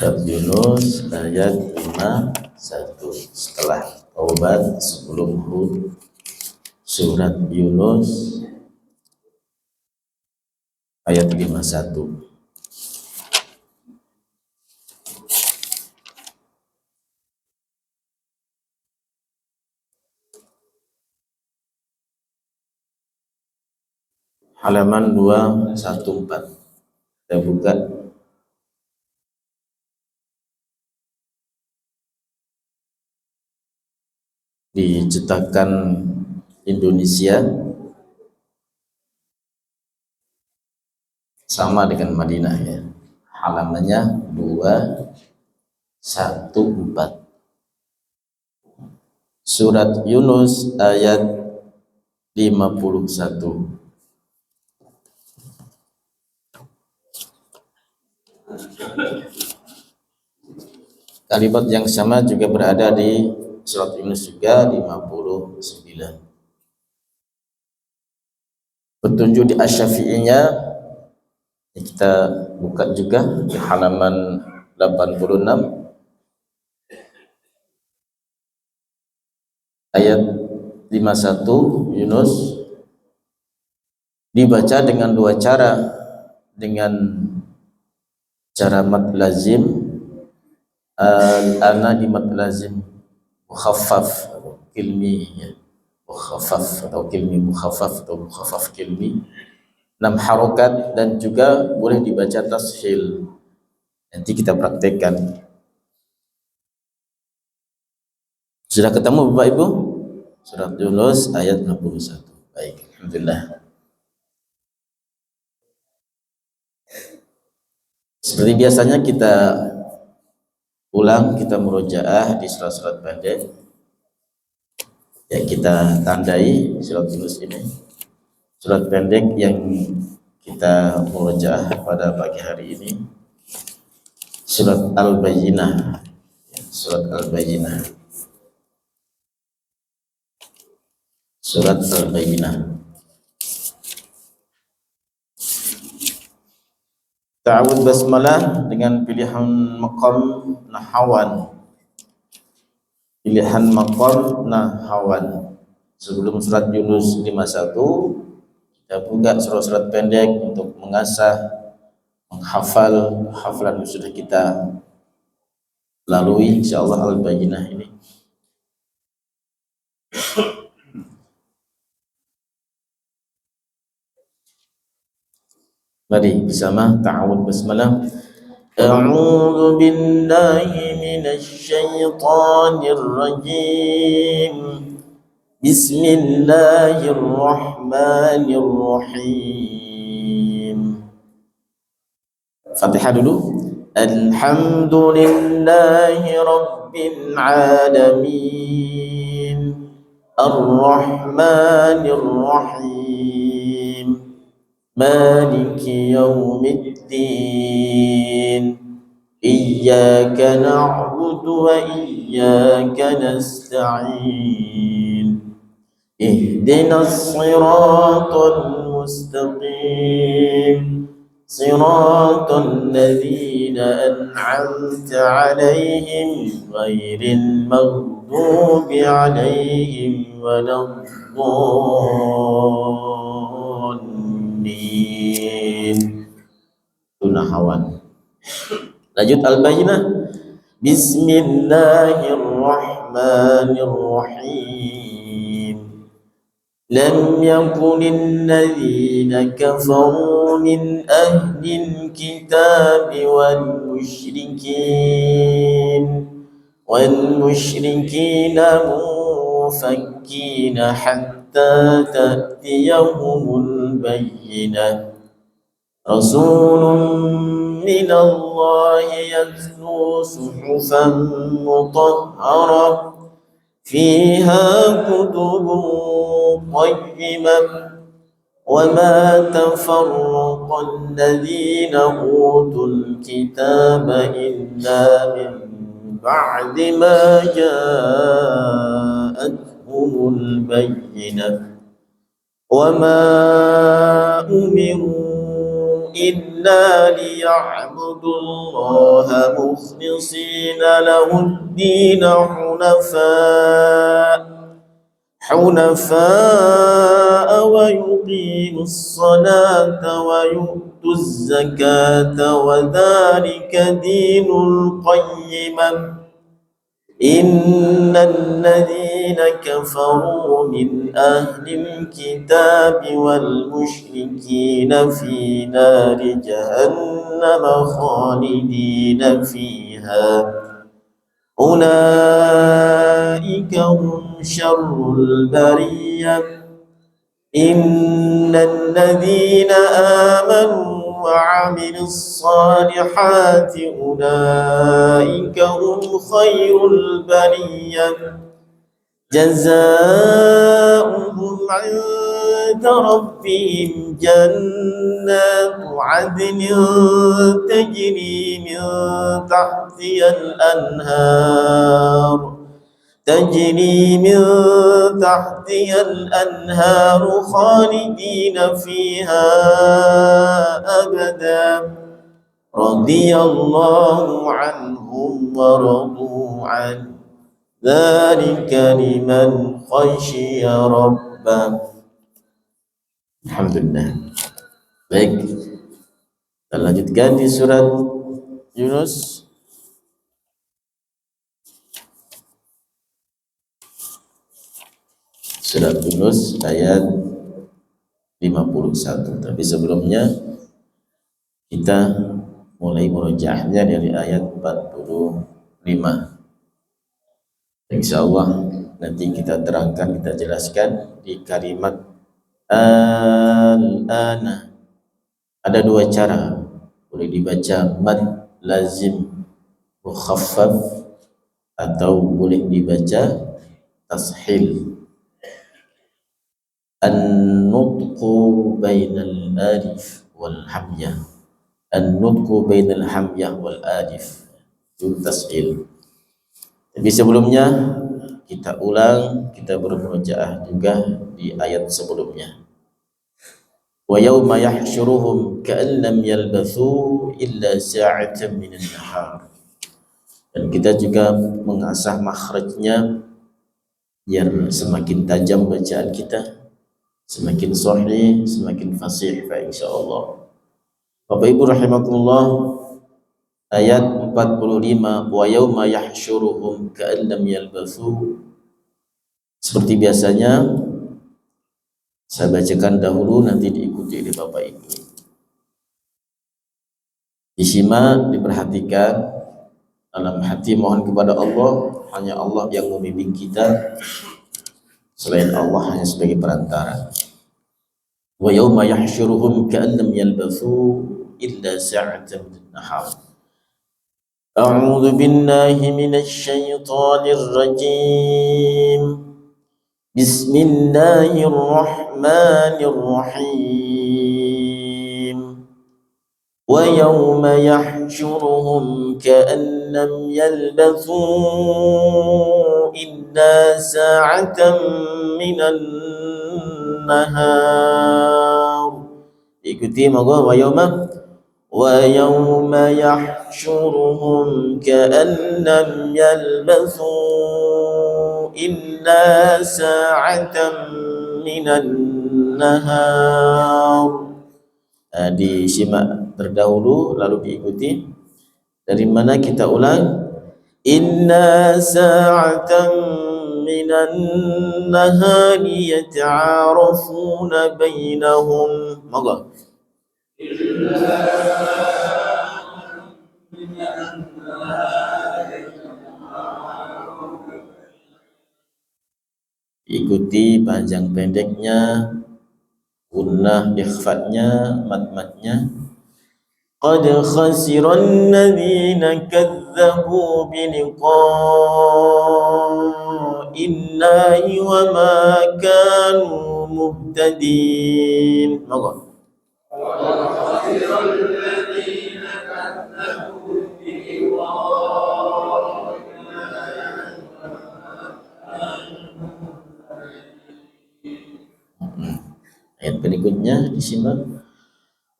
Surat Yunus ayat 51. Setelah taubat sebelum Hud, surat Yunus ayat 51. Halaman 214. Kita buka. Di cetakan Indonesia sama dengan Madinah ya. Halamannya 214. Surat Yunus ayat 51. Kalimat yang sama juga berada di surat Yunus juga 59. Petunjuk di Asy-Syafi'iynya kita buka juga di halaman 86 ayat 51. Yunus dibaca dengan dua cara, dengan cara mad lazim, ana di mad lazim mukhaffaf kilmi ya. Mukhaffaf atau kilmi mukhaffaf atau mukhaffaf kilmi 6 harokat, dan juga boleh dibaca tashil. Nanti kita praktekkan. Sudah ketemu Bapak Ibu? Surat Yunus ayat 61. Baik, alhamdulillah. Seperti biasanya kita ulang, kita murojaah di surat-surat pendek. Ya, kita tandai surat Yunus ini surat pendek yang kita murojaah pada pagi hari ini. Surat Al-Bayyinah. Surat Al-Bayyinah. Surat Al-Bayyinah. Ta'awud basmalah dengan pilihan maqam nahawan. Pilihan maqam nahawan. Sebelum surat Yunus 51, kita buka surat-surat pendek untuk mengasah, menghafal hafalan yang sudah kita lalui insyaallah Al-Bayyinah ini. Mari bersama ta'awud basmalah. A'udzu billahi minasy syaithanir rajim. Bismillahirrahmanirrahim. Fatihah dulu. Alhamdulillahi rabbil alamin. Ar-Rahmanir Rahim. Maliki yaumiddin. Iyyaka na'budu wa iyyaka nasta'in. Ihdinas siratal mustaqim. Siratal ladzina an'amta 'alaihim ghairil maghdubi 'alaihim waladdallin. Tunahawan. Lanjut Al-Bayyinah. Bismillahirrahmanirrahim. Lam yakunil ladzina kafaru min ahlil kitabi wal musyrikina munfakkina hatta ta'tiyahumul bayyinah. Rasulun minallahi yatlu suhufan mutahharah fiha kutubun qayyimah wa ma tafarraqa alladhina utul kitaba illa min ba'di ma ja'atuhumul bayyinah wa ma umiru إلا ليعبدوا الله مخلصين له الدين حنفاء ويقيموا الصلاة ويؤتوا الزكاة وذلك دين القيمة إن الذين كفروا من أهل الكتاب والمشركين في نار جهنم خالدين فيها أولئك هم شر البرية إن الذين آمنوا وعملوا الصالحات أولئك هم خير البرية جزاؤهم عند ربهم جنات عدن تجري من تحتها الأنهار خالدين فيها أبدا رضي الله عنهم ورضوا عنه ذلك لمن خشي ربه. Alhamdulillah. Baik, kita lanjutkan di surat Yunus. Surat Yunus ayat 51. Tapi sebelumnya kita mulai murojaahnya dari ayat 45. Insyaallah nanti kita terangkan, kita jelaskan di kalimat al-ana. Ada dua cara, boleh dibaca mad lazim mukhaffaf atau boleh dibaca tashil. An-nutqu bainal alif wal hamyah. An-nutqu bainal hamyah wal alif itu tashil. Tapi sebelumnya kita ulang, kita bermurojaah juga di ayat sebelumnya. Wa yauma yahsyuruhum ka'an lam yalbathu illa sa'atan minan nahar. Dan kita juga mengasah makhrajnya biar semakin tajam bacaan kita, semakin sahih, semakin fasih fa insyaallah. Bapak Ibu rahimakumullah, ayat 45, wa yauma yahsyuruhum ka'an lam yalbathu. Seperti biasanya saya bacakan dahulu, nanti diikuti oleh Bapak Ibu. Disimak, diperhatikan, dalam hati mohon kepada Allah. Hanya Allah yang membimbing kita, selain Allah hanya sebagai perantara. Wa yauma yahsyuruhum ka'an lam yalbathu illa sa'atan min nahar. A'udzu billahi minasy syaithanir rajim. Bismillahirrahmanirrahim. Wa yawma yahsyuruhum ka'an lam yalbathu illa sa'atan minan nahar. Ikuti moga wa yawma yahsyuruhum ka'an lam yalbathu illa sa'atan minan nahar. Disimak terdahulu lalu diikuti. Dari mana kita ulang? Inna sa'atan minan nahari yata'arafuna bainahum. Moga ikuti panjang pendeknya, gunnah ikhfatnya, mad-madnya. Qad khasiran ladhina kadzabu biliqa'illahi wa ma kanu muhtadin. Moga ayat berikutnya disimak.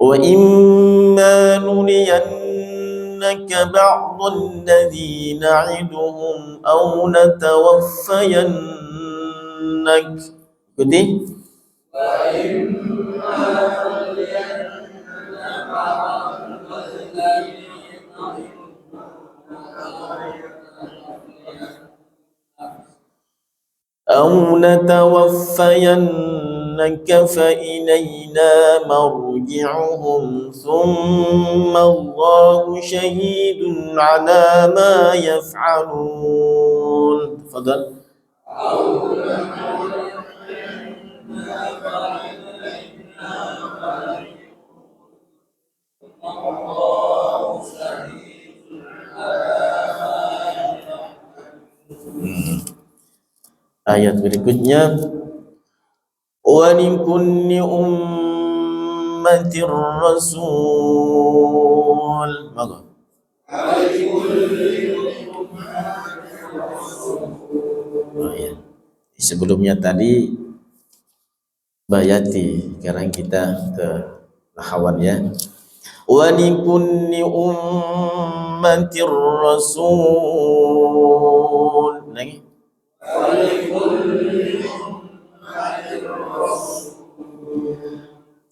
Wa imma nuriyannaka ba'dal ladzi na'iduhum aw natawaffayannak. Ikuti. Wa imma nuriyannaka ba'dal ladzi أو نتوفينك فإلينا مرجعهم ثم الله شهيد على ما يفعلون. تفضل. Ayat berikutnya, wa likulli ummatir rasul. Maka sebelumnya tadi bayati, sekarang kita ke lahawan ya. Wa likulli ummatir rasul. Lagi.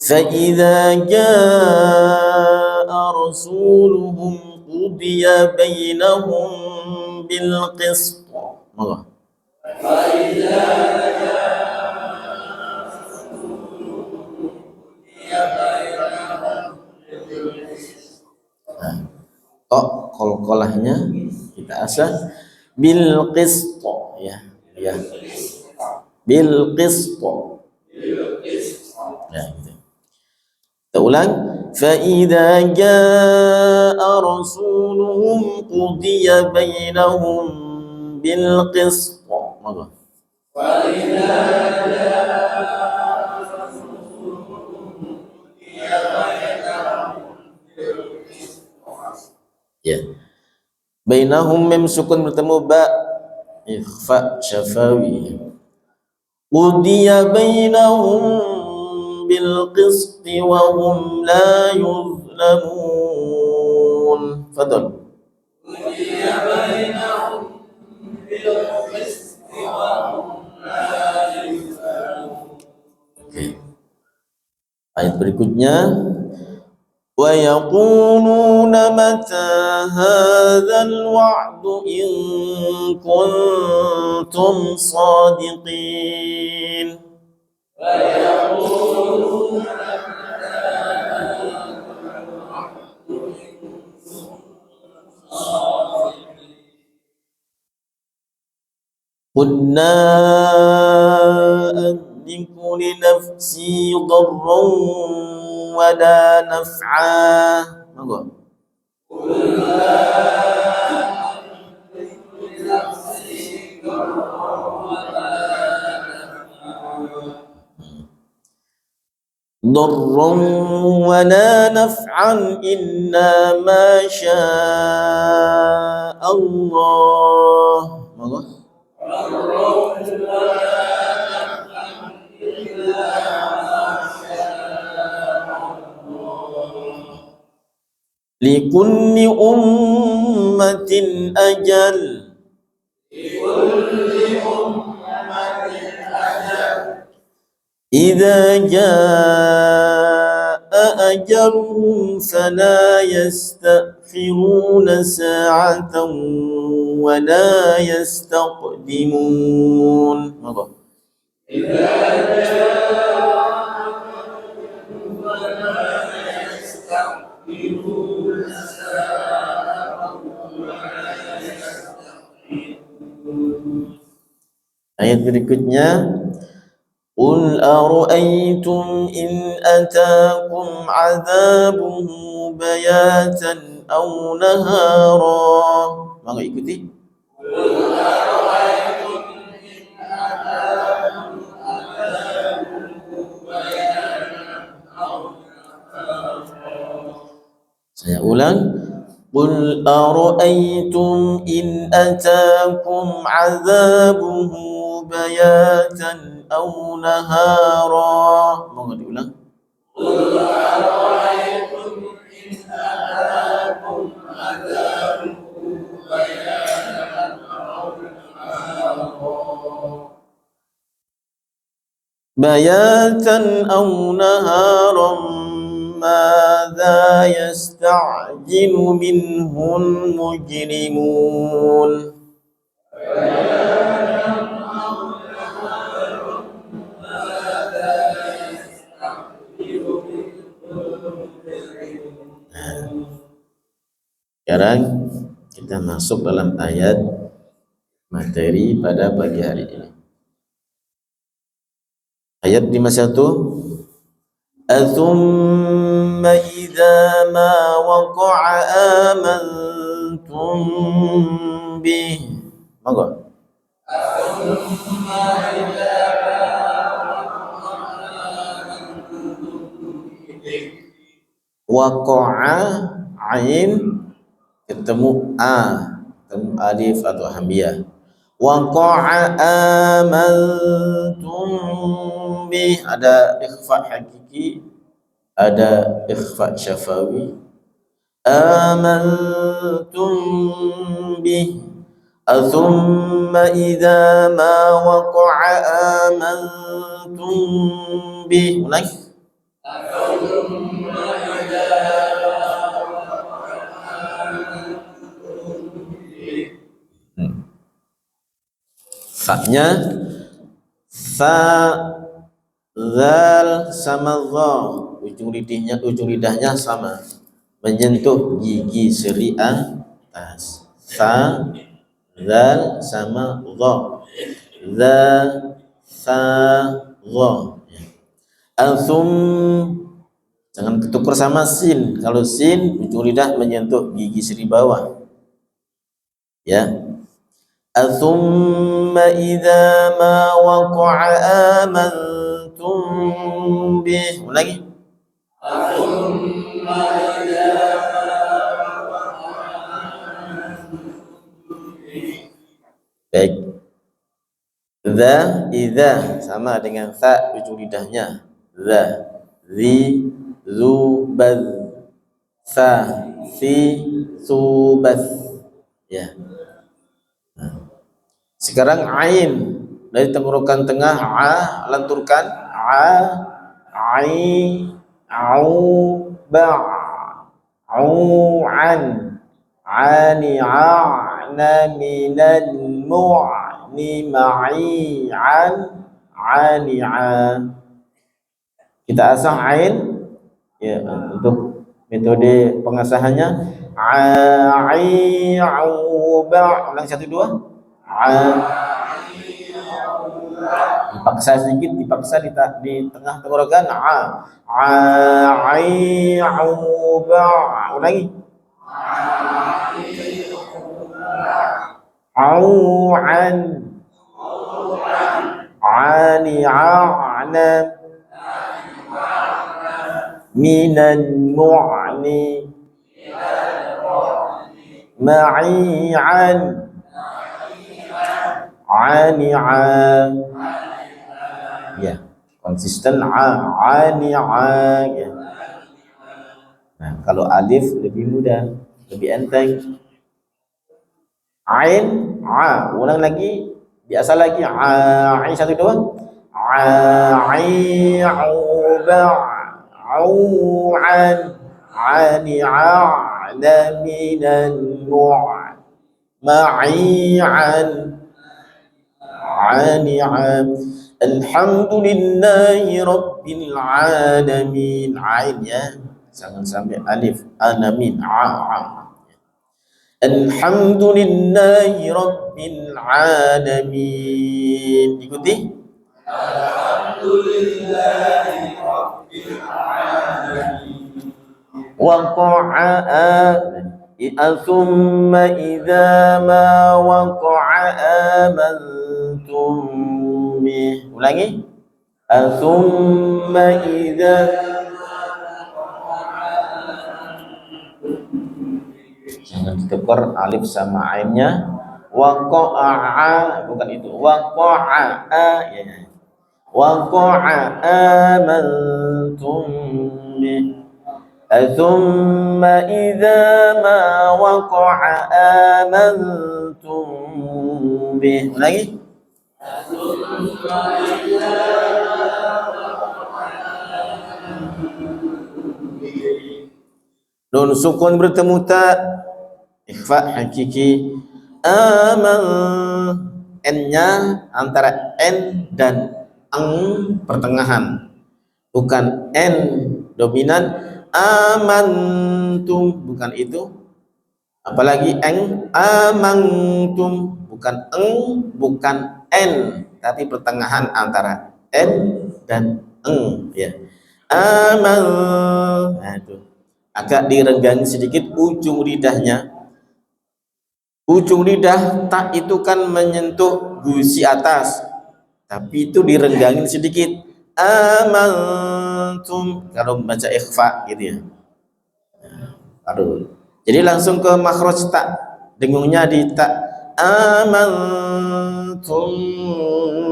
فإذا جاء رسولهم قضي بينهم بالقسط. Qalqalahnya kita asah bil qist ya, ya. Bil qist. Ya, gitu. Kita ulang. Fa idza jaa rasuluhum qudiya bainahum bil qist. Maka fa idza jaa rasuluhum qudiya bainahum bil qist. Ya. Bainahum mim sukun bertemu ba ikhfa syafawi. Qudiya bainahum bil qisti wa hum la yuzlamun. Fadal. Qudiya bainahum bil qisti wa hum la yuzlamun. Okay. Ayat berikutnya, wa yaquluna mata hadzal wa'du in kuntum shadiqin. Wa yaquluna mata hadzal wa'du in kuntum shadiqin. Qul la amliku li nafsi darran wala naf'a. Monggo. Darran wala naf'an illa ma syaa Allah. Monggo. Likulli ummatin ajal. Likulli ummatin ajal. Idza jaa ajaluhum fala yastakhiruna sa'atan wa la yastaqdimun. Maka idza jaa ajaluhum fala yastakhiruna. Ayat berikutnya, qul ara'aytum in ataakum 'adzabuhu bayatan aw nahara. Maka ikuti. Qul ara'aytum in ataakum 'adzabuhu bayatan aw nahara. Saya ulang. Qul ara'aytum in ataakum 'adzabuhu bayatan aw nahara. Mau diulang? Qul ara'aytum bayatan aw naharan madza yasta'jilu minhul mujrimun. Sekarang kita masuk dalam ayat materi pada pagi hari ini. Ayat 51. Athumma idza ma waqa'a amantum bih. Monggo. Waqa'a ain ketemu a, ketemu alif atau hamzah. Waqa'a amantum bih, ada ikhfa hakiki, ada ikhfa syafawi. Amantum bih, thumma idza ma waqa'a amantum bih. Ulang. Fa-nya fa, zal sama dha, ujung lidahnya sama, menyentuh gigi seri atas. Fa, zal sama dha, za, fa, dha. Alsum, jangan ketuker sama sin. Kalau sin ujung lidah menyentuh gigi seri bawah, ya. Athumma idza ma waqa'a amantum bih. Lagi. Athumma idza ma waqa'a. Baik. Idza sama dengan fa ujung lidahnya. Za, zi, zu, baz, sa, fi, su, baz. Ya. Sekarang ain dari tenggorokan tengah a, lenturkan a, ai, au, ba, au, an, ani, a'na, minan, mu'ni, ma'i, an, ani, a. Kita asah ain, ya, untuk metode pengasahannya ai, au, ba. Ulang 1 2. Dipaksa sedikit, dipaksa di tengah tenggorokan ai, au, ba. Ulangi. Au, an, ani, a'na, minan, mu'ni, ma'i, an, ani'a. Ya, konsisten ani'a, ya. Nah, kalau alif lebih mudah, lebih enteng. Ain, ulang lagi, biasa lagi ain 1 2. Ai, au, ba, au, an, ani'a, la, minan, mu'a, ma'i, an, ani'a. Alhamdulillahi rabbil alamin. Ain, ya, jangan sampai alif. Alamin, Alhamdulillahi rabbil alamin. Ikuti. Alhamdulillahi rabbil alamin. Waqa'a, thumma idza ma waqa'a amantum bih. Ulangi. Thumma idza, jangan ditukar alif sama ainnya. Waqa'a, bukan itu. Waqa'a, ya. Waqa'a amantum bih. Thumma idza ma waqa'a amantum bih. Lagi. Nun sukun bertemu ta, ikhfa hakiki. Aman, n-nya antara n dan ang pertengahan, bukan n dominan. Amantum, bukan itu. Apalagi eng, amantum, bukan eng, bukan n, tapi pertengahan antara n dan eng, ya. Aman, nah itu agak direnggang sedikit ujung lidahnya. Ujung lidah tak itu kan menyentuh gusi atas, tapi itu direnggangin sedikit. Amantum kalau membaca ikhfa gitu ya. Aduh. Jadi langsung ke makhraj tak, dengungnya di tak. Amantum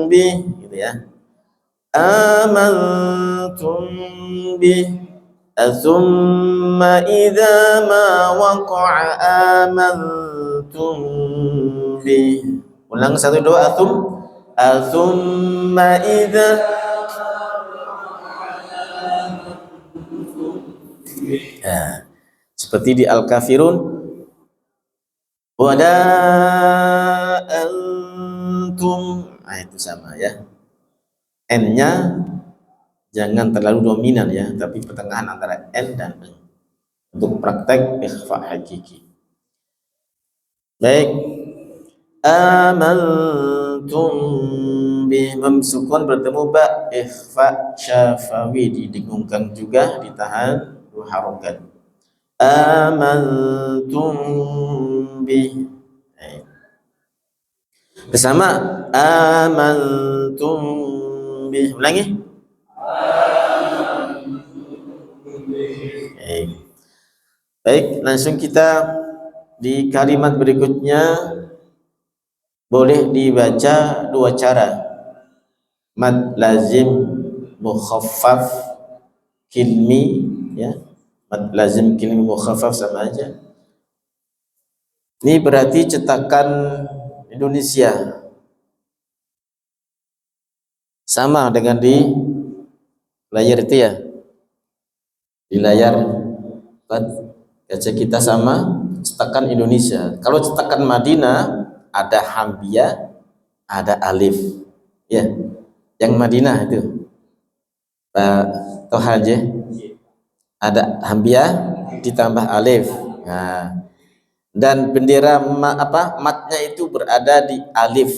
bi, gitu ya. Amantum bi. Thumma idza ma waqa'a amantum bi. Ulang 1 2 thumma idza. Ya. Seperti di Al-Kafirun, wala antum, nah itu sama ya. N-nya jangan terlalu dominan ya, tapi pertengahan antara N dan N untuk praktek ikhfa hakiki. Baik, amantum bi, memsukun bertemu ba, ikhfa syafawi didengungkan juga, ditahan 2 harokat. Amantum bi, bersama amantum bi, ulangi. Baik, langsung kita di kalimat berikutnya. Boleh dibaca 2 cara, mad lazim mukhaffaf kilmi ya. Mad lazim kilmi mukhaffaf sama aja. Ini berarti cetakan Indonesia, sama dengan di layar itu ya, di layar kaca kita sama cetakan Indonesia. Kalau cetakan Madinah ada hambia, ada alif ya. Yang Madinah itu Pak Toha aja, ada hambia ditambah alif. Nah, dan bendera matnya itu berada di alif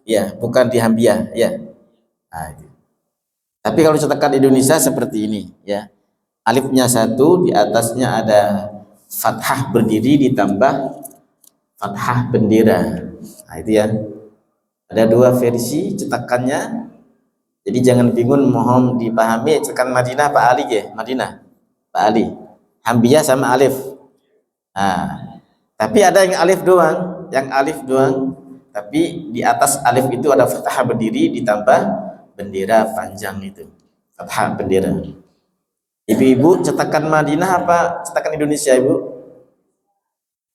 ya, bukan di hambia ya. Nah, itu. Tapi kalau cetakan Indonesia seperti ini ya, alifnya 1, di atasnya ada fathah berdiri ditambah fathah bendera. Nah itu ya, ada 2 versi cetakannya, jadi jangan bingung, mohon dipahami. Cetakan Madinah Pak Ali ya, Madinah Pak Ali, hambia sama alif. Nah, tapi ada yang alif doang, tapi di atas alif itu ada fathah berdiri ditambah bendera panjang, itu fathah bendera. Ibu-ibu, cetakan Madinah apa cetakan Indonesia ibu?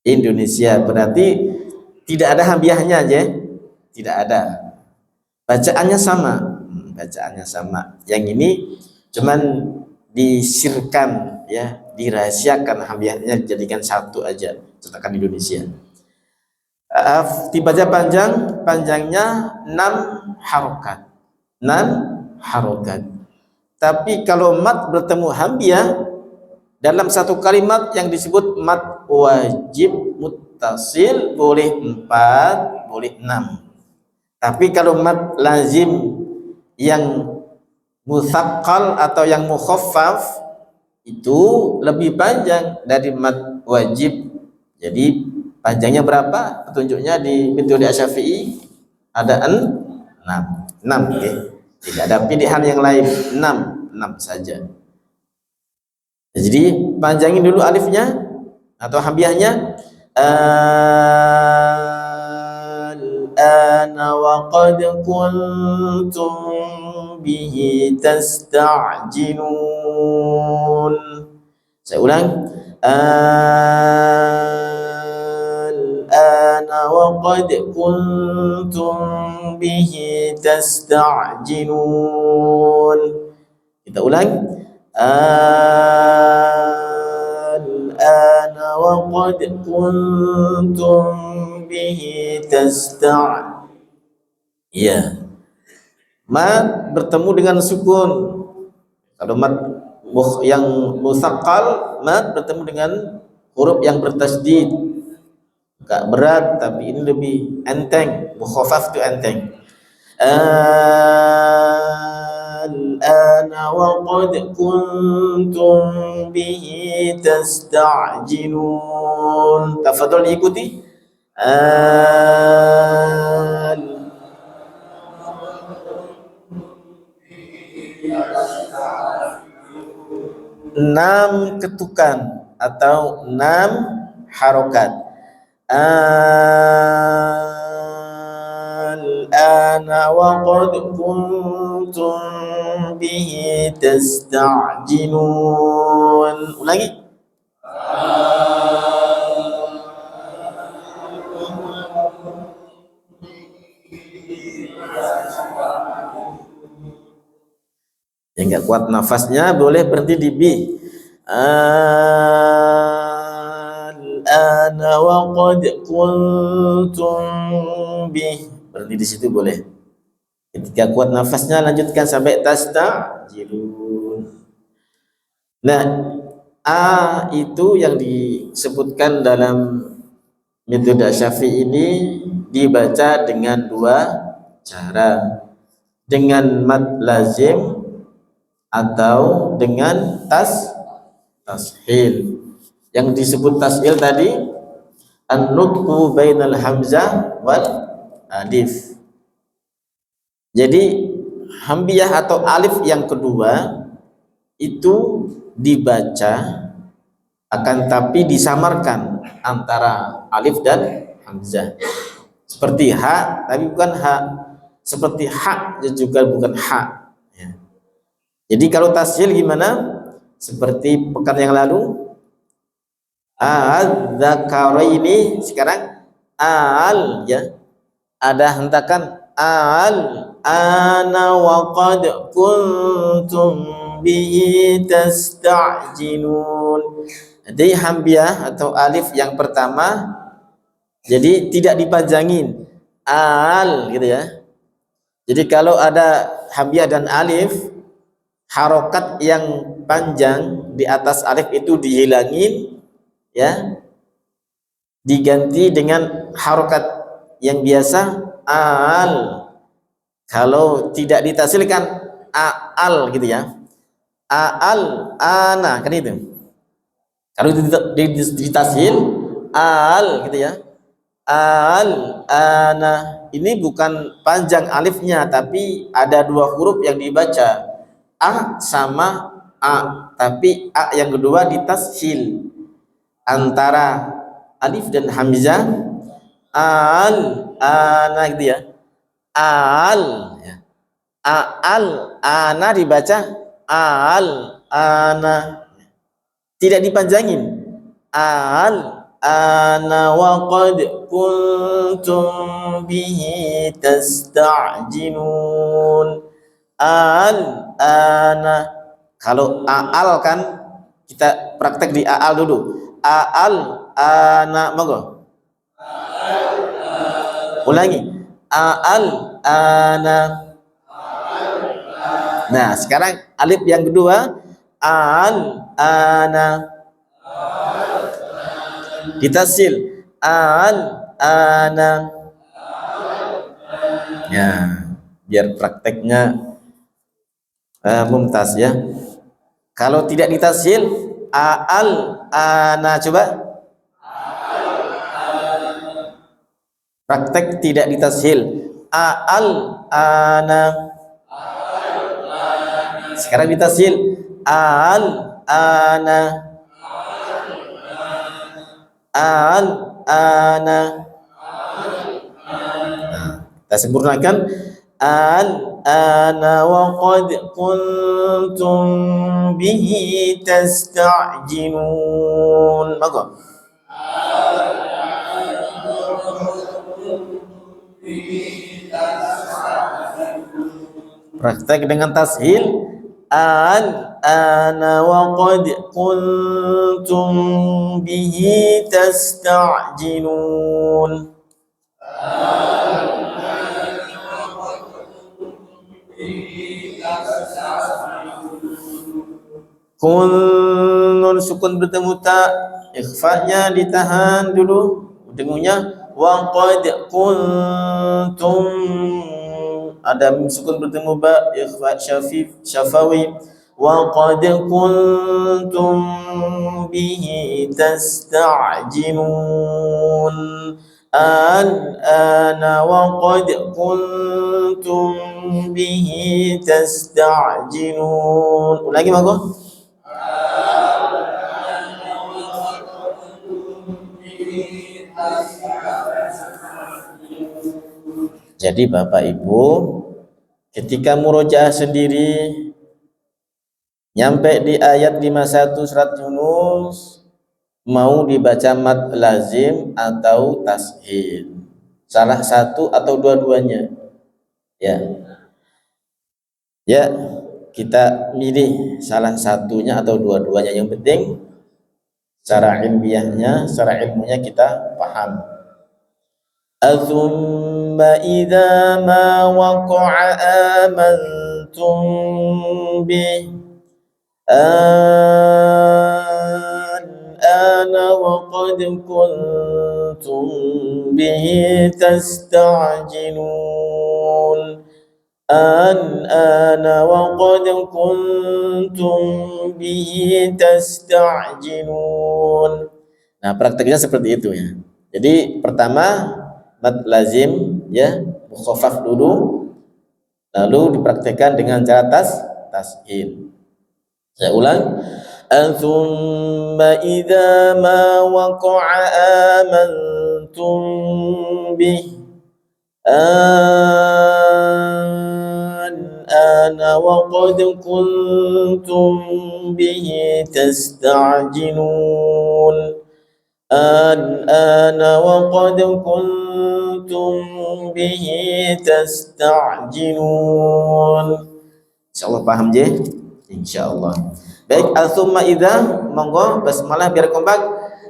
Indonesia, berarti tidak ada hambiahnya aja, tidak ada. Bacaannya sama, Yang ini cuman disirkan ya, dirahasiakan hambiahnya, jadikan 1 aja cetakan Indonesia. Dibaca panjangnya 6 harokat. Tapi kalau mat bertemu hambiah dalam 1 kalimat yang disebut mat wajib muttasil, boleh 4, boleh 6. Tapi kalau mat lazim yang musaqqal atau yang mukhaffaf itu lebih panjang dari mat wajib. Jadi panjangnya berapa? Petunjuknya di metode Asy-Syafi'i ada 6 ya. Tidak ada pilihan yang lain, 6 saja. Jadi panjangin dulu alifnya atau hambiahnya. Al-ana wa qad kuntum bihi tasta'jilun. Saya ulang. Al-ana wa qad kuntum bihi tasta'jilun. Kita ulang. Al-ana وقد كنتم به ya, mad bertemu dengan sukun. Kalau mad yang musaqqal, mad bertemu dengan huruf yang bertasydid, agak berat, tapi ini lebih enteng. Mukhaffaf itu enteng. Al-ana wa qad kuntum bihi tasta'jilun. Tafadhol ikuti. Enam ketukan atau 6 harokat. Al-ana wa qad kuntum bihi tasta'jilun. Ulangi. Yang nggak kuat nafasnya boleh berhenti di bi. Al-ana wa qad kuntum bih, berhenti di situ boleh. Ketika kuat nafasnya lanjutkan sampai tasta'jilun. Nah, a itu yang disebutkan dalam metode Syafi'i ini dibaca dengan 2 cara, dengan mad lazim atau dengan tashil. Yang disebut tashil tadi an-nutqu bainal hamzah wal alif. Jadi hamzah atau alif yang kedua itu dibaca, akan tapi disamarkan antara alif dan hamzah. Seperti ha tapi bukan ha, seperti ha juga bukan ha. Jadi kalau tashil gimana? Seperti pekan yang lalu, al-dzakaraini, sekarang al, ya. Ada hentakan al, ana wa qad kuntum bihi tasta'jilun. Jadi hamzah atau alif yang pertama jadi tidak dipanjangin, al gitu ya. Jadi kalau ada hamzah dan alif, harokat yang panjang di atas alif itu dihilangin, ya, diganti dengan harokat yang biasa al. Kalau tidak ditasilkan al gitu ya, al ana kan itu. Kalau ditasil al gitu ya, al ana, ini bukan panjang alifnya tapi ada 2 huruf yang dibaca, a sama a, tapi a yang kedua ditashil antara alif dan hamzah. Al ana gitu ya, al ya. Al ana dibaca al ana, tidak dipanjangin. Al ana wa qad kuntum bihi tasta'jilun. Al ana. Kalau al kan kita praktek di al dulu. Al ana, monggo. Ulangi. Al ana. Nah, sekarang alif yang kedua, al ana. Ditasil al ana. Ya, biar prakteknya mumtaz ya. Kalau tidak ditasil al ana, coba praktek tidak ditasil al ana. Sekarang ditasil al ana. Al ana. Kita sempurnakan al ana wa qad kuntum bihi tasta'jilun. Maka praktek dengan tashil Ana wa qad kuntum bihi tasta'jilun. Kun nun sukun bertemu tak, ikhfa'nya ditahan dulu dengunya. Wa qad kuntum, ada sukun bertemu ba, ikhfa syafawi. Wa qad kuntum bihi tasta'jilun. Ana wa qad kuntum bihi tasta'jilun. Ulangi monggo. Jadi Bapak Ibu, ketika murojaah sendiri nyampe di ayat 51 surat Yunus, mau dibaca mad lazim atau tashil, salah satu atau dua-duanya, ya kita milih salah satunya atau dua-duanya. Yang penting secara ilmiahnya, secara ilmunya kita paham. Athumma idza ma waqa'a amantum bih ana wa qad kuntum bihi tasta'jilun. Ana wa qad kuntum bihi tasta'jilun. Nah, prakteknya seperti itu ya. Jadi pertama mad lazim ya, mukhaffaf dulu, lalu dipraktekkan dengan cara tashil. Saya ulang. Thumma idza ma waqa'a amantum bih ana wa qad kuntum bihi tasta'jilun. Ana wa qad kuntum bihi tasta'jilun. Insyaallah paham je? Insyaallah. Baik, al-thumma idza, monggo basmalah biar kompak.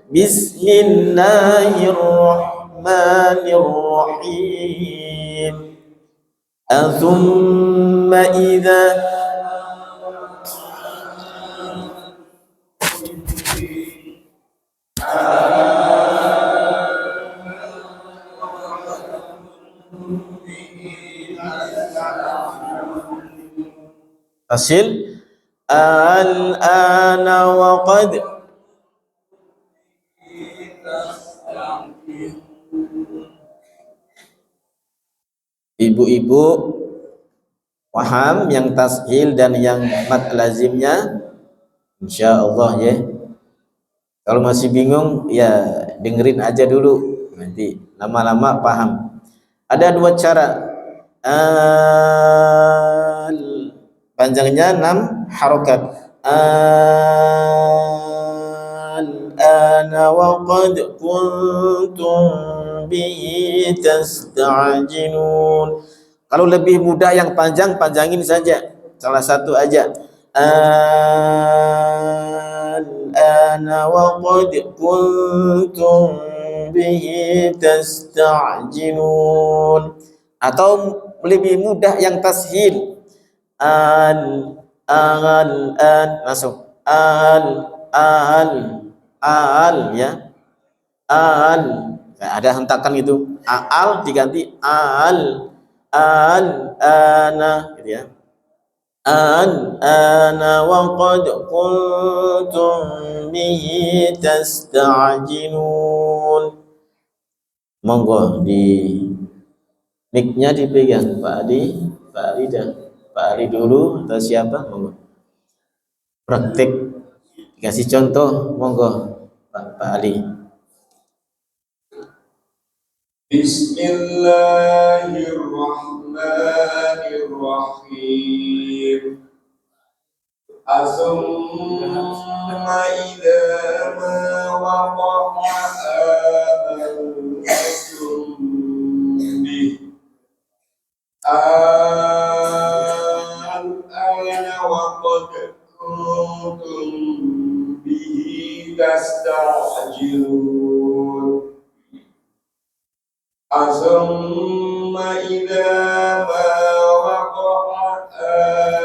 Bismillahirrahmanirrahim. Al-thumma idza hasil al-ana wa qad. Ibu-ibu paham yang tashil dan yang mad lazimnya? Insyaallah ya. Kalau masih bingung ya dengerin aja dulu, nanti lama-lama paham. Ada dua cara. Panjangnya 6 harokat. Ana wa qad kuntum bihi tasta'jilun. Kalau lebih mudah yang panjang, panjangin saja, salah satu aja. Ana wa qad kuntum bihi tasta'jilun. Atau lebih mudah yang tashil. Langsung ya. Ada hentakan itu. Diganti ana gitu ya. Ana wa qad kuntum bihi tasta'jilun. Monggo di mic-nya dipegang Pak Ali, Pak Ali dulu atau siapa? Monggo. Praktik dikasih contoh, monggo Pak Ali. Bismillahirrahmanirrahim. Asumma idza ma waqa'a amantum bih ana وقد كنتم به تستعجلون ثم إذا ما وقع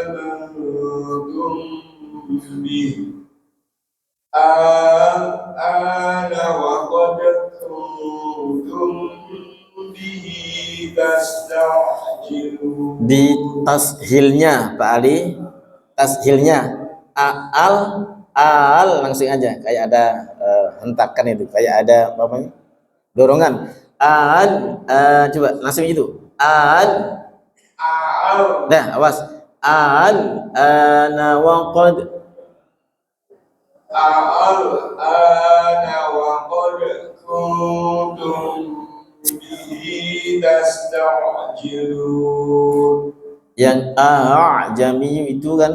آمنتم به الآن وقد كنتم به تستعجلون. Di tashilnya Pak Ali, tashilnya al langsung aja kayak ada hentakan itu, kayak ada apa namanya, dorongan. Coba langsung itu dah, awas. Ana waqad وقد كنتم به تستعجلون. Yang a'jami itu kan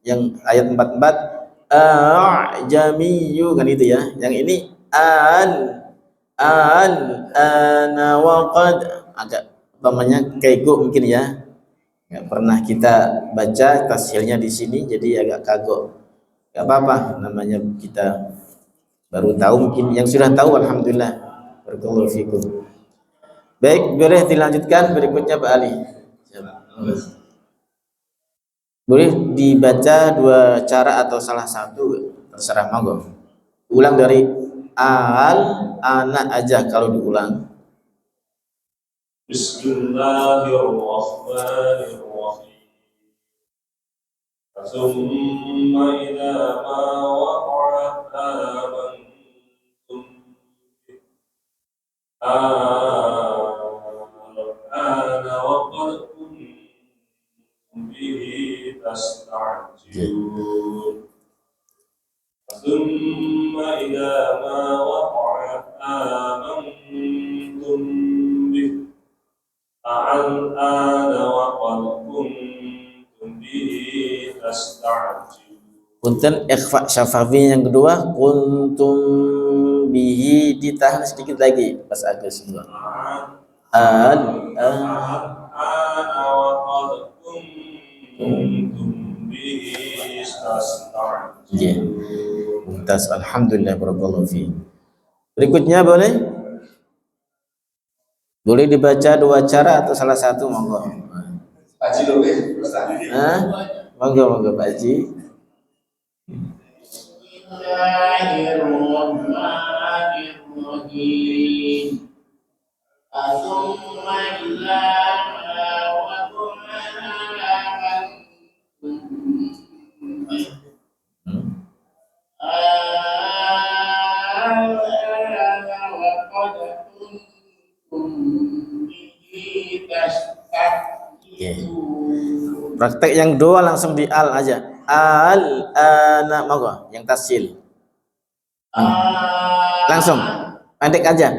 yang ayat 44, a'jamiyu kan itu ya. Yang ini ana waqad, agak namanya kagok mungkin ya. Nggak pernah kita baca tashilnya di sini jadi agak kagok. Nggak apa-apa, namanya kita baru tahu, mungkin yang sudah tahu alhamdulillah. Barakallahu fikum. Baik, boleh dilanjutkan berikutnya Pak Ali. Boleh dibaca dua cara atau salah satu, terserah monggo. Ulang dari anak aja kalau diulang. Bismillahirrahmanirrahim. Summa idza ma waqa'a amantum ana waqad kuntum bihi tasta'jilun. Summa idza ma waqa'a amantum bihi ana waqad kuntum bihi tasta'jilun. Punten ikhfa syafawi yang kedua, kuntum bihi ditahan sedikit lagi pas Agus semua. Ana waqad kuntum bihi tasta'jilun. Ya. Mumtaz, alhamdulillah, barakallahu fi. Berikutnya boleh? Boleh dibaca dua cara atau salah satu, monggo. Haji lebih Monggo Pak Haji. Bismillahirrahmanirrahim. Asumma illa wa Praktek yang dua langsung di al aja. Ana monggo yang tasil. Langsung pendek aja.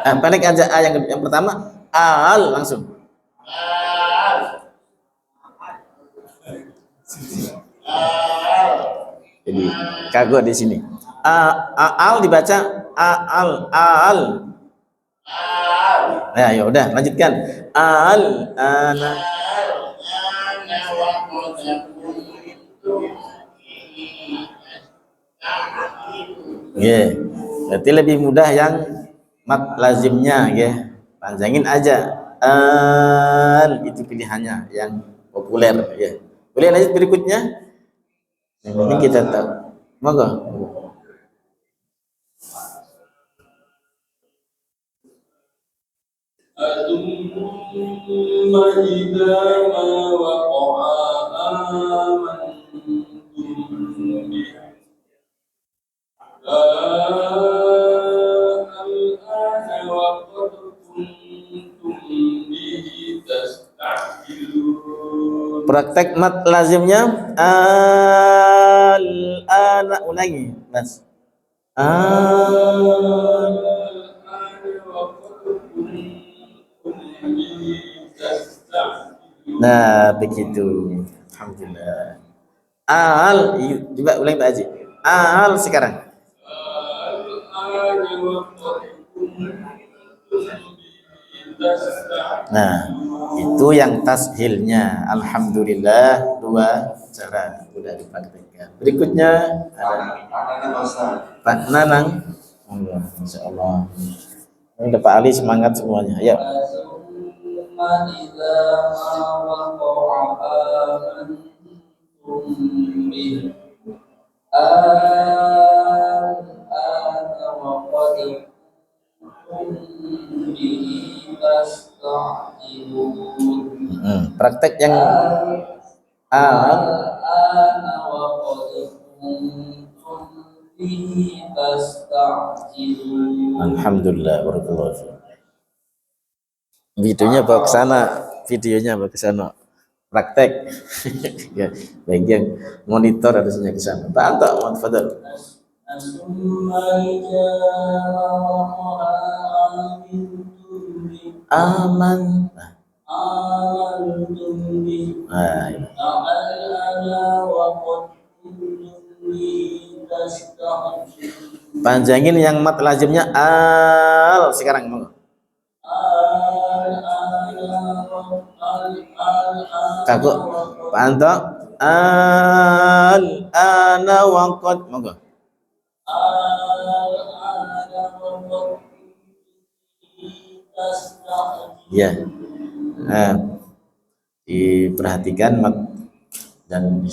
Pendek aja yang pertama langsung. Jadi kagok di sini. Dibaca al. Nah, ya udah lanjutkan. Ana. Berarti lebih mudah yang mat lazimnya, panjangin aja. Itu pilihannya yang populer, Boleh lanjut berikutnya. Yang penting kita tahu. Monggo. Thumma idza ma waqa'a amantum bihi al-ana waqad kuntum bihi tasta'jilun. Praktek mat lazimnya al-ana, ulangi Mas. Nah, begitu. Alhamdulillah. Coba ulangi Pak Haji. Sekarang. تستعجلون. Nah, itu yang tashilnya. Alhamdulillah, dua cara sudah dipraktikkan. Berikutnya ada Pak Nanang. Insya Allah. Ini ada Pak Ali, semangat semuanya. Ayo. ثم إذا ما وقع آمنتم به الآن وقد كنتم به تستعجلون. Praktek yang الآن وقد كنتم به تستعجلون. Alhamdulillah, barakallahu fiik. Videonya bawa ke sana, videonya bawa ke sana. Praktek. Ya, bagian monitor harusnya ke sana. Pak Anto, mohon fadal. ثم إذا آمنتم به Aman. آمنتم به Nah, ini. الآن وقد كنتم به تستعجلون. Panjangin yang mat lazimnya al sekarang mau. Kakak Pak Anto al ana waqad monggo. Ya. Nah, diperhatikan mat dan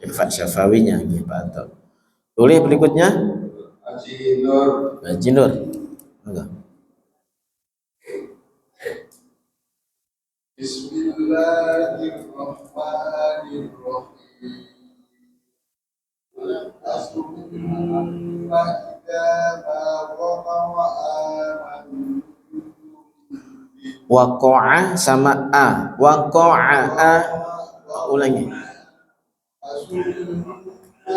ikhfa syafawinya gitu Pak Anto. Boleh berikutnya Haji Nur. Haji Nur. Monggo. Bismillahirrahmanirrahim. Asumma idza ma waqa'a amantum Waqa'a sama a. Waqa'a ulangi. asumma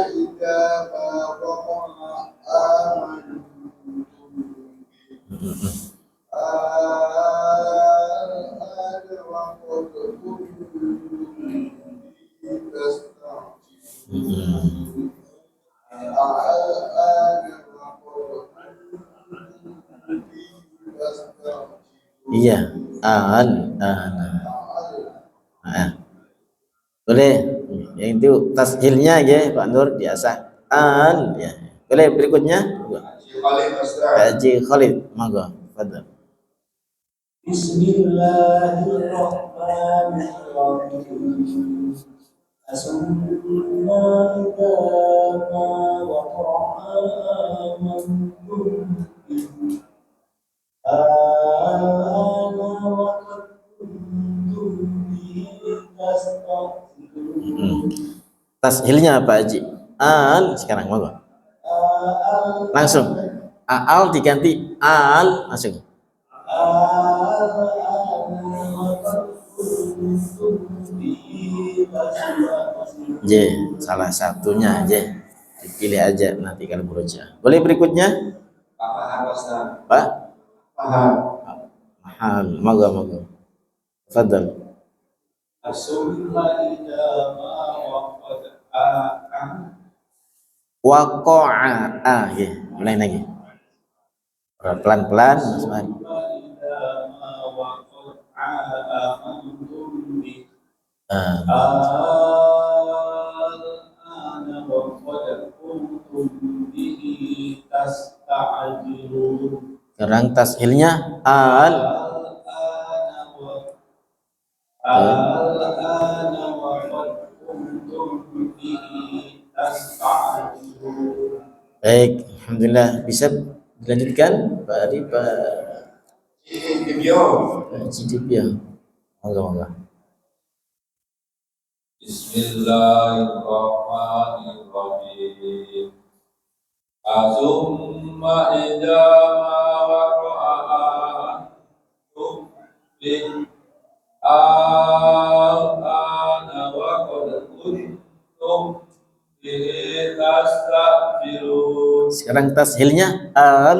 idza ma waqa'a amantum al-ana wa qad kuntum tasta'jilun. Iya, ana. Nah, boleh. Yang itu tashilnya ya Pak Nur biasa. Ya. Boleh berikutnya? Haji Khalid, monggo. Fadhil. Bismillahirrahmanirrahim. Asumma idza ma waqa'a amantum bihi al-ana wa qad kuntum bihi tasta'jilun. Tashilnya Pak Haji. Al sekarang monggo. Langsung. Al diganti al langsung. J, salah satunya J. Dipilih aja nanti kalau berusaha. Boleh berikutnya? Pak? Mahal. Monggo monggo. Fadal. Waqa'a. Ya, mulai lagi. Pelan-pelan Mas Mari. Sekarang tashilnya al. Baik, alhamdulillah bisa dilanjutkan Pak Adi, Pak Cidipio. Monggo. Bismillahirrahmanirrahim. Asumma idza ma waqa'a antum bi al-ana wa qad kuntum bihi tasta'jilun. Sekarang tashilnya al.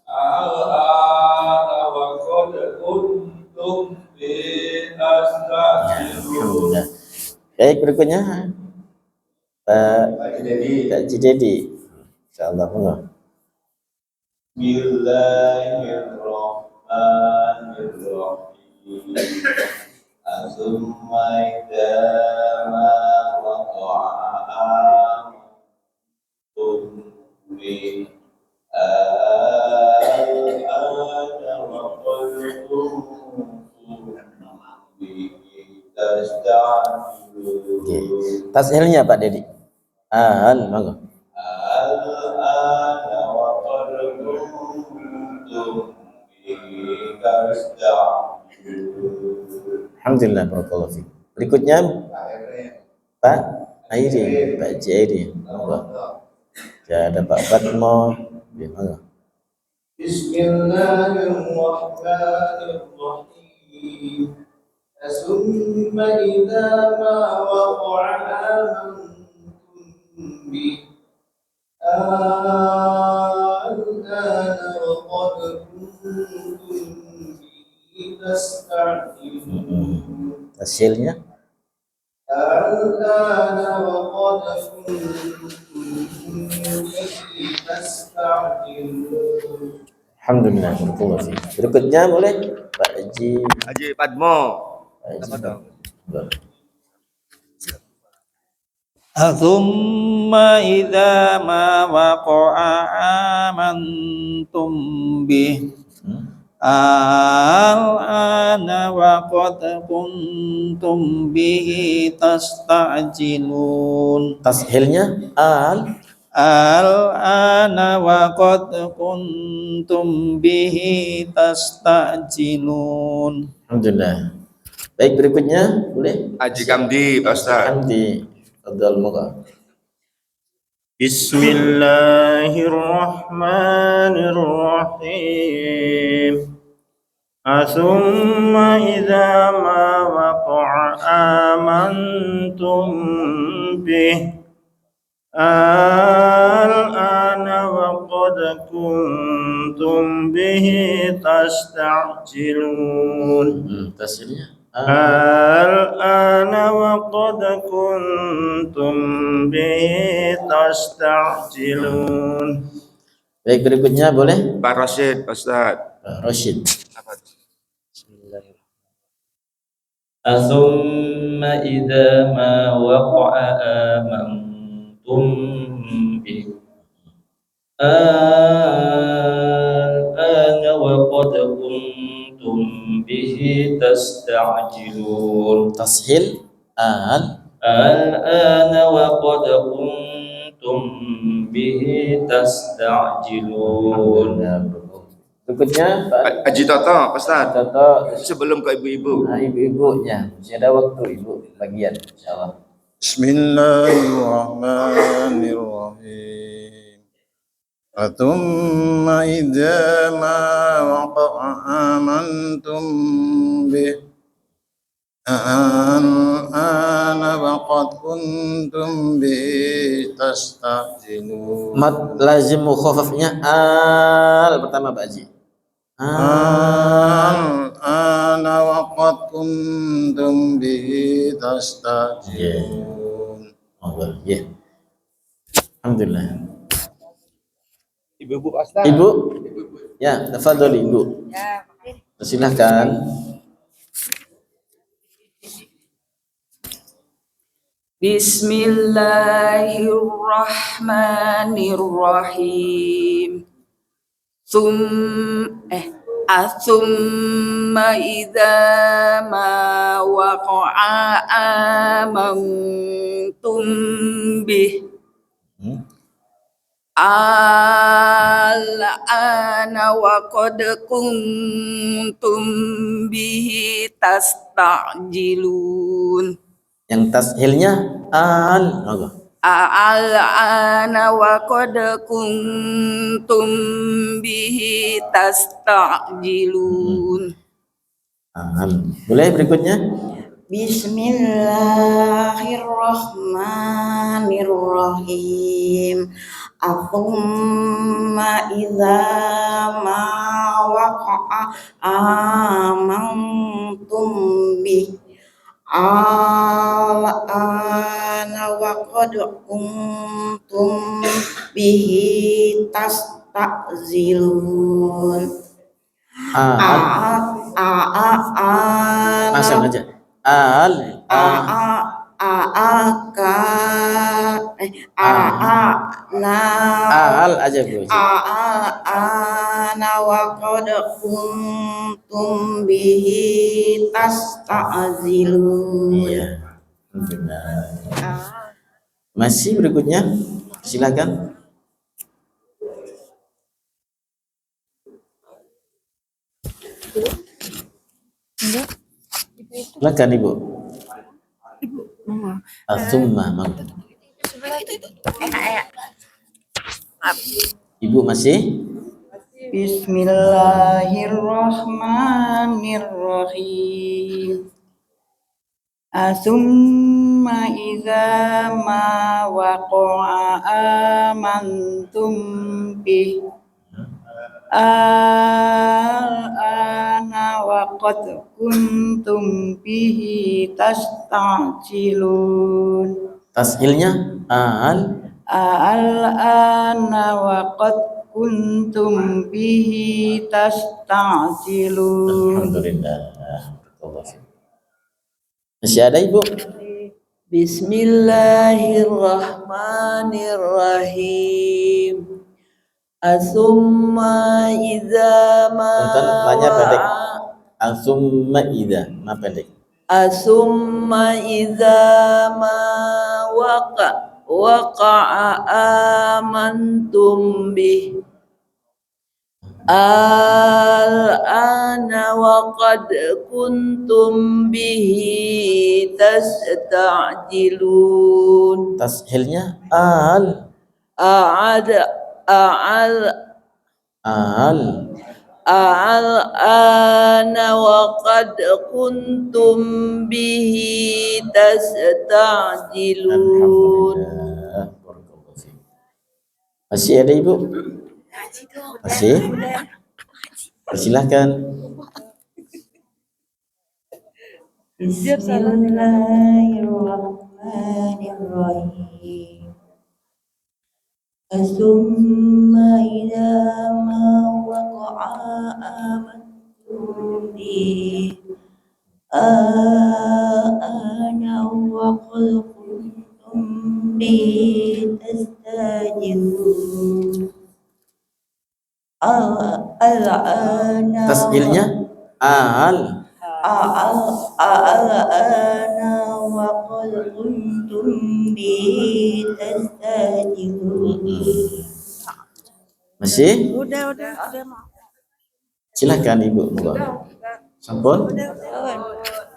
Al-ana wa qad kuntum bihi tasta'jilun. Alhamdulillah. Baik, berikutnya Pak Cidedi. Insyaallah monggo. Bismillahirrahmanirrahim. Bismillahirrahmanirrahim. Asumma idza ma waqa'a amantum bi al-ana wa qultum bi tasta'jilun. Tashilnya Pak Dedi. Monggo. Al-ana wa qultum Alhamdulillah, barakallahu fiik. Berikutnya Pak Airi, Pak Jairi. Ya, ada Pak Fatmo. Bismillahirrahmanirrahim. Asumma idza ma waqa'a amantum bi hasilnya Alhamdulillah. Berikutnya boleh Pak Haji Padmo. Thumma idza ma waqa'a amantum bih al-ana wa qad kuntum bihi tasta'jilun. Tashilnya al-ana wa qad kuntum bihi tasta'jilun. Alhamdulillah. Baik, berikutnya boleh Haji Kamdi, Pak Ustaz. Kamdi, Abdul Moga. Bismillahirrahmanirrahim. Asumma idza ma waqa'a amantum bih al-ana wa qad kuntum bihi tasta'jilun. Tashilnya al-ana wa qad kuntum bihi tasta'jilun. Baik, berikutnya boleh Pak Rashid, Pak Ustaz. Pak Rashid. Asumma idza ma waqa'a amantum bih al-ana wa qad kuntum bihi tasta'jilun. Tashil al-ana wa qad kuntum bihi tasta'jilun. Berikutnya Pak Haji Toto, Pak Ustaz. Toto. Sebelum ke ibu-ibu. Nah, ibu-ibunya masih ada waktu ibu bagian insyaallah. Bismillahirrahmanirrahim. Athumma idza ma waqa'a amantum bih ana wa qad kuntum bi tasta'jilun. Mad lazim mukhafafnya pertama Pak Haji. Ana wa qad kuntum bi tasta'jilun. Ya. Alhamdulillah. Ibu-ibu Pak Ustaz. Ibu? Ya, tafadhali Ibu. Ya, Silakan. Bismillahirrahmanirrahim. Asumma idza ma waqa'a amantum bih al-ana wa qad kuntum bihi tasta'jilun. Yang tashilnya al-ana wa qad kuntum bihi tasta'jilun. Boleh berikutnya? Bismillahirrahmanirrahim. Athumma idza ma waqa'a amantum bih al-ana wa qad kuntum bihi tasta'zilun. Al. Pasang aja. Al. Al aja Bu. Ana wa qad kuntum bihi tasta'zilun. Iya. Benar. Masih berikutnya, silakan. Silakan Ibu. Asumma mau. Ibu masih? Bismillahirrahmanirrahim. Asumma idza ma waqa'a amantum bih al-ana wa qad kuntum bihi tasta'jilun. Tashilnya Al-ana wa qad kuntum bihi tasta'jilun. Alhamdulillah. Masih ada Ibu? Bismillahirrahmanirrahim. Asumma idza ma Punten, tanya pendek. Asumma idza, ma pendek. Asumma idza ma waqa'a amantum bih al-ana wa qad kuntum bihi tasta'jilun. Tashilnya al-ana wa qad kuntum bihi tasta'jilun. Alhamdulillah. Masih ada Ibu? Masih? Silakan. Bismillahirrahmanirrahim. Asumma idza ma waqa'a amantum bihi ana wa qad kuntum bihi tastajilun. Al-ana Tashilnya al-ana wa qad kuntum bihi tastajilun. Masih? Udah. Silakan Ibu. Sampun?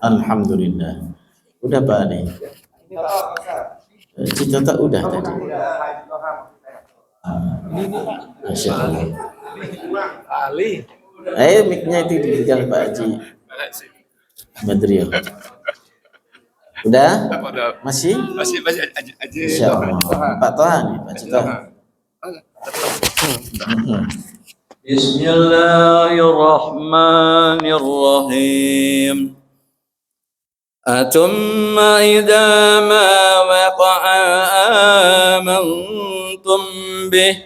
Alhamdulillah. Udah Pak nih. Cita tak udah tadi. Masya Allah. Ali. Ayo mic-nya itu dipegang Pak Haji Badriel. Udah? Masih? Masih aja. Insya Allah. Pak Toha nih, Pak Cita. Bismillahirrahmanirrahim. Atumma idza ma waqa'a amantum bih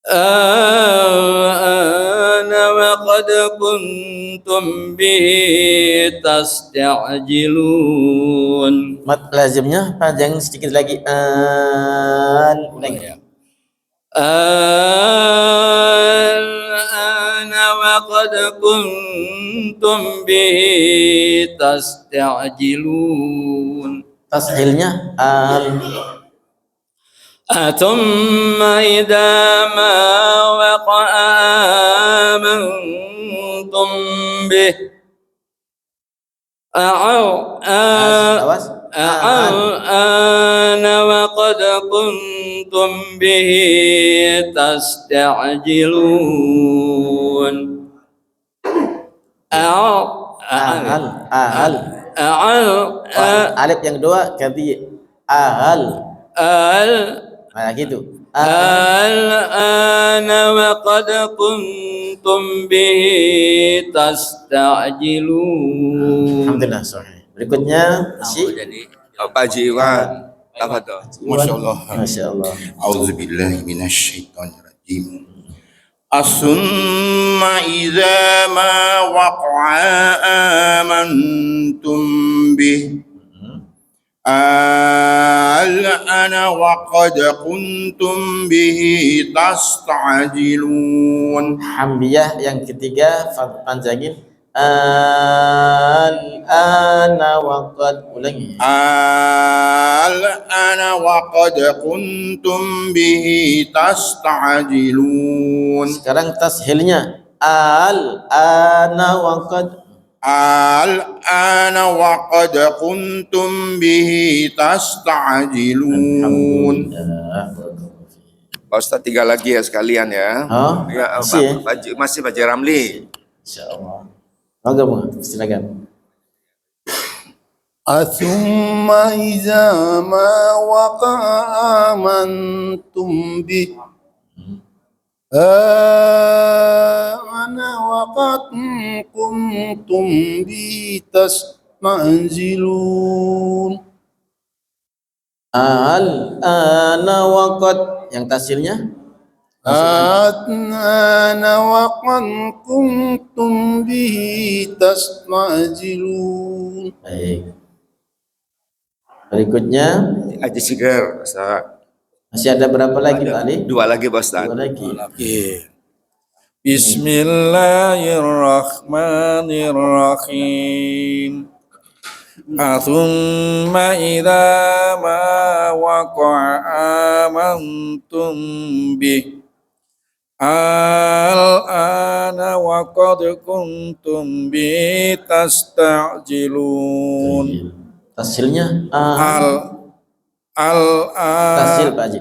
ana wa qad kuntum bihi tasta'jilun. Mat lazimnya panjang sedikit lagi. Ulang ya. Ana wa qad kuntum bihi tasta'jilun. Tashilnya Atumma idza ma waqa'a amantum bih awas. ana wa qad kuntum bihi tasta'jilun. Alif yang kedua ganti nah gitu. Al-ana wa qad kuntum bihi tasta'jilun. Alhamdulillah sahih. Berikutnya si Pak Haji Iwan. Masya Allah. Masya Allah. A'udzubillahi minasyaitonirrajim. Asumma idza ma waqa'a amantum bih al-ana wa qad kuntum bihi tasta'jilun. Hamzah yang ketiga panjangin al-ana wa qad, ulangi. Al-ana wa qad kuntum bihi tasta'jilun. Sekarang tashilnya al-ana wa qad. Al-ana wa qad kuntum bihi tasta'jilun. Pak Ustadz 3 lagi ya sekalian ya. Oh, Ya, masih Pak Ramli. Insyaallah. Monggo, silakan. Athumma iza ma waqa'a amantum bih ana waqad kuntum bi tasmanzilun. Al-ana wa qad, yang tasilnya Ana waqad kuntum bi tasmanzilun. baik. Berikutnya Haji Sigar, Ustaz. masih ada berapa lagi Pak Ali? 2 lagi Pak Ustadz. 2 lagi. Bismillahirrahmanirrahim. Athumma idza ma waqa'a amantum bih al-ana wa qad kuntum bi tasta'jilun. Tasilnya tasil Pak Haji.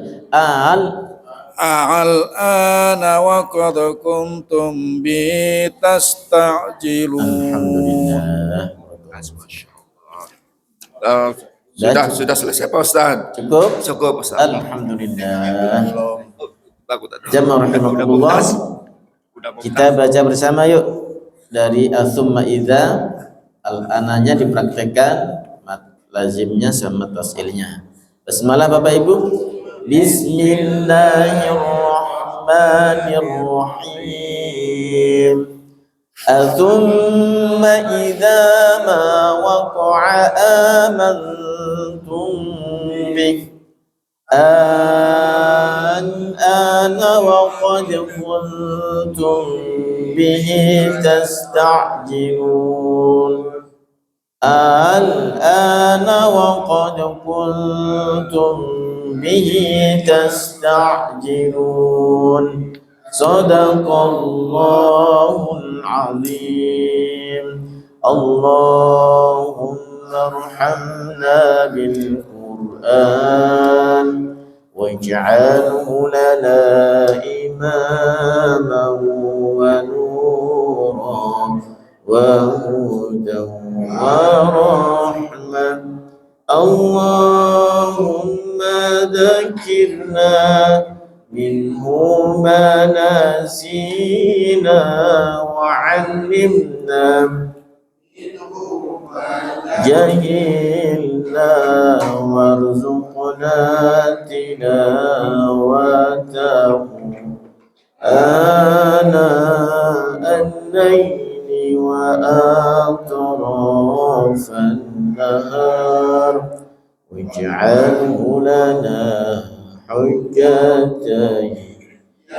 Al-ana wa qad kuntum bi tasta'jilun. Alhamdulillah. Sudah selesai Pak Ustadz. Cukup Ustadz. Alhamdulillah. Jamaah rahimakumullah. Kita baca bersama yuk dari Athumma idza, al-ananya dipraktekkan, lazimnya sama tasilnya. Basmalah Bapak Ibu. Bismillahirrahmanirrahim. Athumma idza ma waqa'a amantum bih al-ana wa qad kuntum bihi tasta'jilun. Al-ana wa qad kuntum bihi tasta'jilun. Sadaqallahul azim. Allahumma arhamna bil Qur'an waj'alhu lana imaman wa nuran wa hudan ورحمة. اللهم ذكرنا منه ما نسينا وعلمنا جهلنا وارزقنا تلاوته آناء الليل وأطراف النهار واجعله لنا حجتين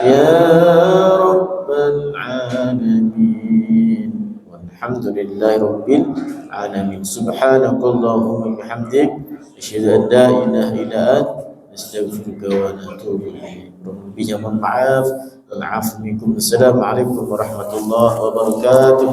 يا رب العالمين والحمد لله رب العالمين. سبحانك اللهم وبحمدك أشهد أن لا إله إلا أنت نستغفرك ونتوب إليك. Mohon maaf. Assalamualaikum warahmatullahi wabarakatuh.